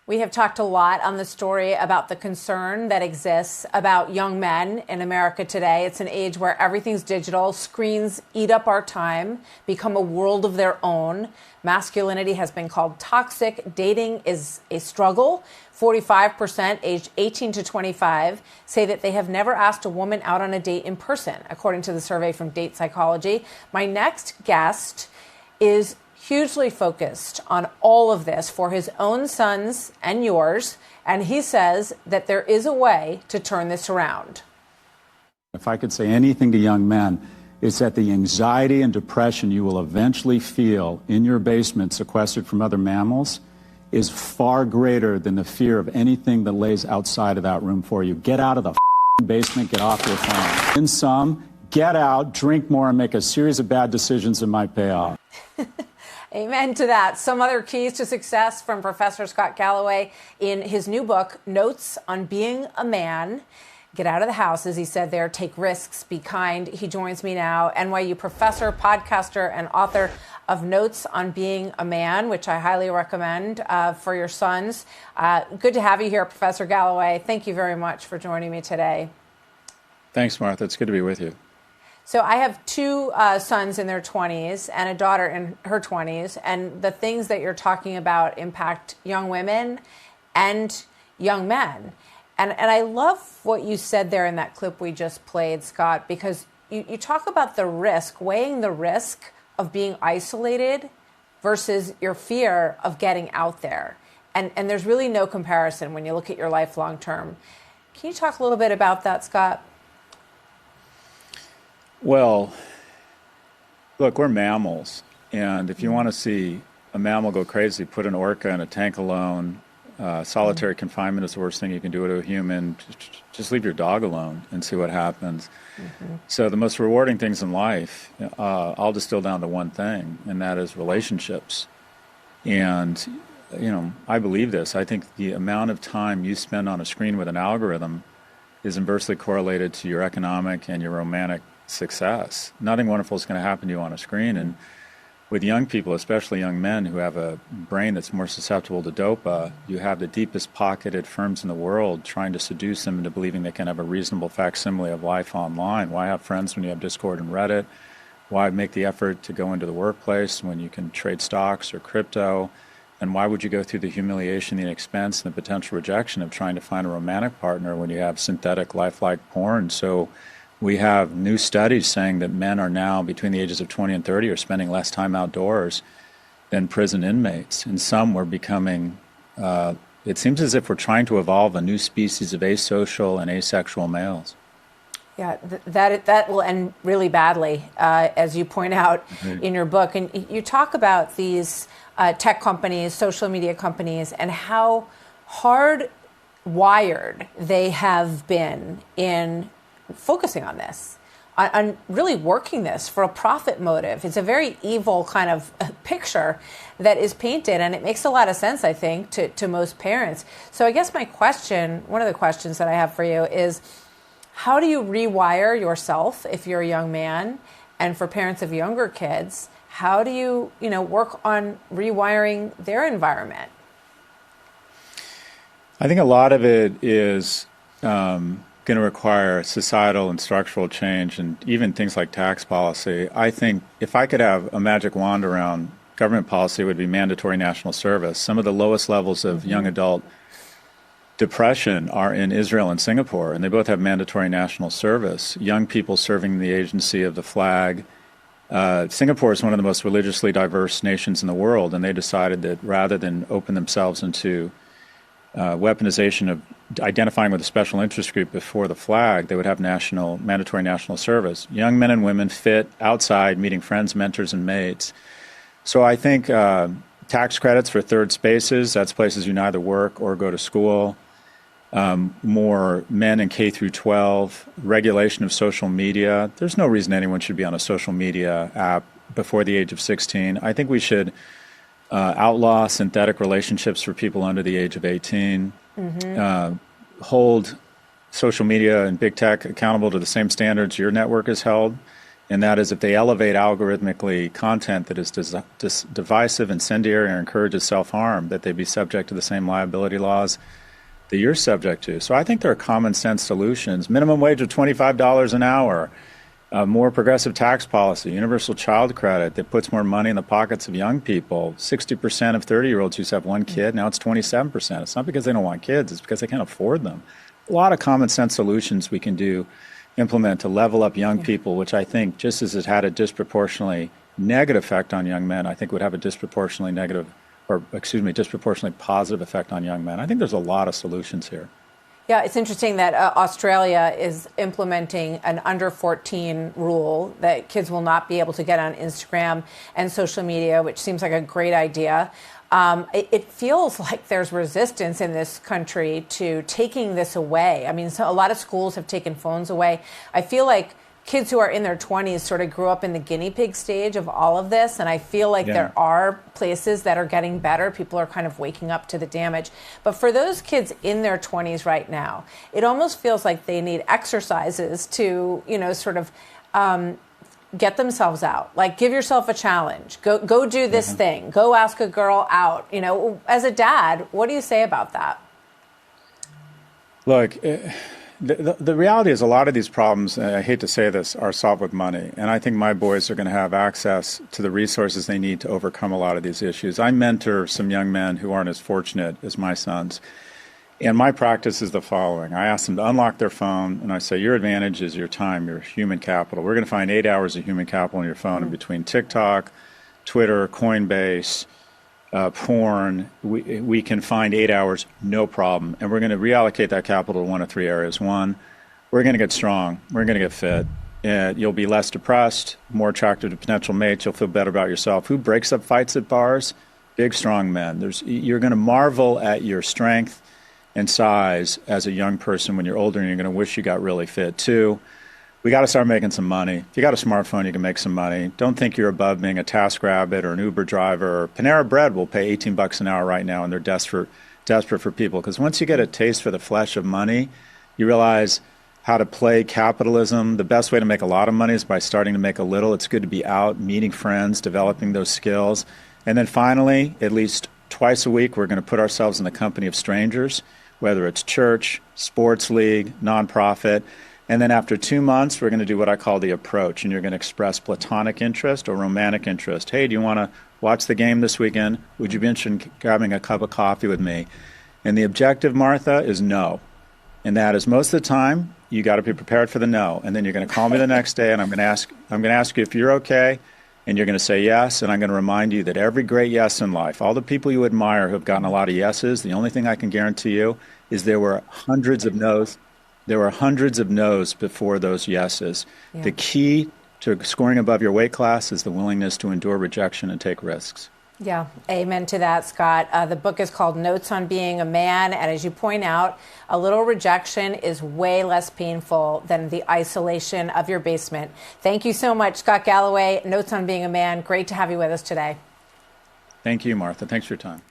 We have talked a lot on the story about the concern that exists about young men in America today. It's an age where everything's digital. Screens eat up our time, become a world of their own. Masculinity has been called toxic. Dating is a struggle. 45%, aged 18 to 25, say that they have never asked a woman out on a date in person, according to the survey from Date Psychology. My next guest is hugely focused on all of this for his own sons and yours, and he says that there is a way to turn this around. If I could say anything to young men, it's that the anxiety and depression you will eventually feel in your basement sequestered from other mammals is far greater than the fear of anything that lays outside of that room for you. Get out of the basement, get off your phone. In sum, get out, drink more, and make a series of bad decisions that might pay off. Amen to that. Some other keys to success from Professor Scott Galloway in his new book, Notes on Being a Man. Get out of the house, as he said there, take risks, be kind. He joins me now, NYU professor, podcaster, and author of Notes on Being a Man, which I highly recommend for your sons. Good to have you here, Professor Galloway. Thank you very much for joining me today. Thanks, Martha. It's good to be with you. So I have two sons in their 20s and a daughter in her 20s, and the things that you're talking about impact young women and young men. And I love what you said there in that clip we just played, Scott, because you talk about the risk, weighing the risk of being isolated versus your fear of getting out there. And there's really no comparison when you look at your life long term. Can you talk a little bit about that, Scott? Well, look, we're mammals, and if you want to see a mammal go crazy, put an orca in a tank alone. Solitary confinement is the worst thing you can do to a human. Just leave your dog alone and see what happens. So the most rewarding things in life, I'll distill down to one thing, and that is relationships. And, I believe this. I think the amount of time you spend on a screen with an algorithm is inversely correlated to your economic and your romantic success. Nothing wonderful is going to happen to you on a screen. And with young people, especially young men who have a brain that's more susceptible to dopa, you have the deepest pocketed firms in the world trying to seduce them into believing they can have a reasonable facsimile of life online. Why have friends when you have Discord and Reddit? Why make the effort to go into the workplace when you can trade stocks or crypto? And why would you go through the humiliation, the expense, and the potential rejection of trying to find a romantic partner when you have synthetic lifelike porn? So we have new studies saying that men are now, between the ages of 20 and 30, are spending less time outdoors than prison inmates. And some we're becoming, it seems as if we're trying to evolve a new species of asocial and asexual males. Yeah, that will end really badly, as you point out in your book. And you talk about these tech companies, social media companies, and how hard wired they have been in focusing on this, on really working this for a profit motive. It's a very evil kind of picture that is painted, and it makes a lot of sense, I think, to most parents. So I guess my question, one of the questions that I have for you is, how do you rewire yourself if you're a young man? And for parents of younger kids, how do you, work on rewiring their environment? I think a lot of it is going to require societal and structural change, and even things like tax policy. I think if I could have a magic wand around government policy, it would be mandatory national service. Some of the lowest levels of young adult depression are in Israel and Singapore, and they both have mandatory national service. Young people serving the agency of the flag. Singapore is one of the most religiously diverse nations in the world, and they decided that rather than open themselves into weaponization of identifying with a special interest group before the flag, they would have mandatory national service. Young men and women fit outside, meeting friends, mentors, and mates. So I think tax credits for third spaces, that's places you neither work or go to school. More men in K through 12, regulation of social media. There's no reason anyone should be on a social media app before the age of 16. I think we should outlaw synthetic relationships for people under the age of 18. Hold social media and big tech accountable to the same standards your network is held. And that is if they elevate algorithmically content that is divisive, incendiary, or encourages self-harm, that they be subject to the same liability laws that you're subject to. So I think there are common sense solutions. Minimum wage of $25 an hour, more progressive tax policy, universal child credit that puts more money in the pockets of young people. 60% of 30-year-olds used to have one kid. Now it's 27%. It's not because they don't want kids. It's because they can't afford them. A lot of common sense solutions we can implement to level up young people, which I think, just as it had a disproportionately negative effect on young men, I think would have a disproportionately positive effect on young men. I think there's a lot of solutions here. Yeah, it's interesting that Australia is implementing an under 14 rule that kids will not be able to get on Instagram and social media, which seems like a great idea. It feels like there's resistance in this country to taking this away. I mean, a lot of schools have taken phones away. I feel like kids who are in their 20s sort of grew up in the guinea pig stage of all of this. And I feel like there are places that are getting better. People are kind of waking up to the damage. But for those kids in their 20s right now, it almost feels like they need exercises to, sort of get themselves out. Like, give yourself a challenge. Go do this thing. Go ask a girl out. As a dad, what do you say about that? Look, the reality is a lot of these problems, I hate to say this, are solved with money. And I think my boys are going to have access to the resources they need to overcome a lot of these issues. I mentor some young men who aren't as fortunate as my sons. And my practice is the following. I ask them to unlock their phone, and I say, your advantage is your time, your human capital. We're going to find 8 hours of human capital on your phone in between TikTok, Twitter, Coinbase, porn. We can find 8 hours, no problem. And we're going to reallocate that capital to one of three areas. One, we're going to get strong. We're going to get fit. You'll be less depressed, more attractive to potential mates. You'll feel better about yourself. Who breaks up fights at bars? Big, strong men. You're going to marvel at your strength and size as a young person when you're older, and you're going to wish you got really fit. Two, we got to start making some money. If you got a smartphone, you can make some money. Don't think you're above being a TaskRabbit or an Uber driver. Panera Bread will pay $18 an hour right now, and they're desperate for people. Because once you get a taste for the flesh of money, you realize how to play capitalism. The best way to make a lot of money is by starting to make a little. It's good to be out, meeting friends, developing those skills. And then finally, at least twice a week, we're going to put ourselves in the company of strangers, whether it's church, sports league, nonprofit. And then after 2 months, we're going to do what I call the approach, and you're going to express platonic interest or romantic interest. Hey, do you want to watch the game this weekend? Would you be interested in grabbing a cup of coffee with me? And the objective, Martha, is no. And that is most of the time, you got to be prepared for the no. And then you're going to call me the next day, and I'm going to ask you if you're okay, and you're going to say yes. And I'm going to remind you that every great yes in life, all the people you admire who have gotten a lot of yeses, the only thing I can guarantee you is there were hundreds of no's. There were hundreds of no's before those yeses. Yeah. The key to scoring above your weight class is the willingness to endure rejection and take risks. Yeah, amen to that, Scott. The book is called Notes on Being a Man. And as you point out, a little rejection is way less painful than the isolation of your basement. Thank you so much, Scott Galloway. Notes on Being a Man. Great to have you with us today. Thank you, Martha. Thanks for your time.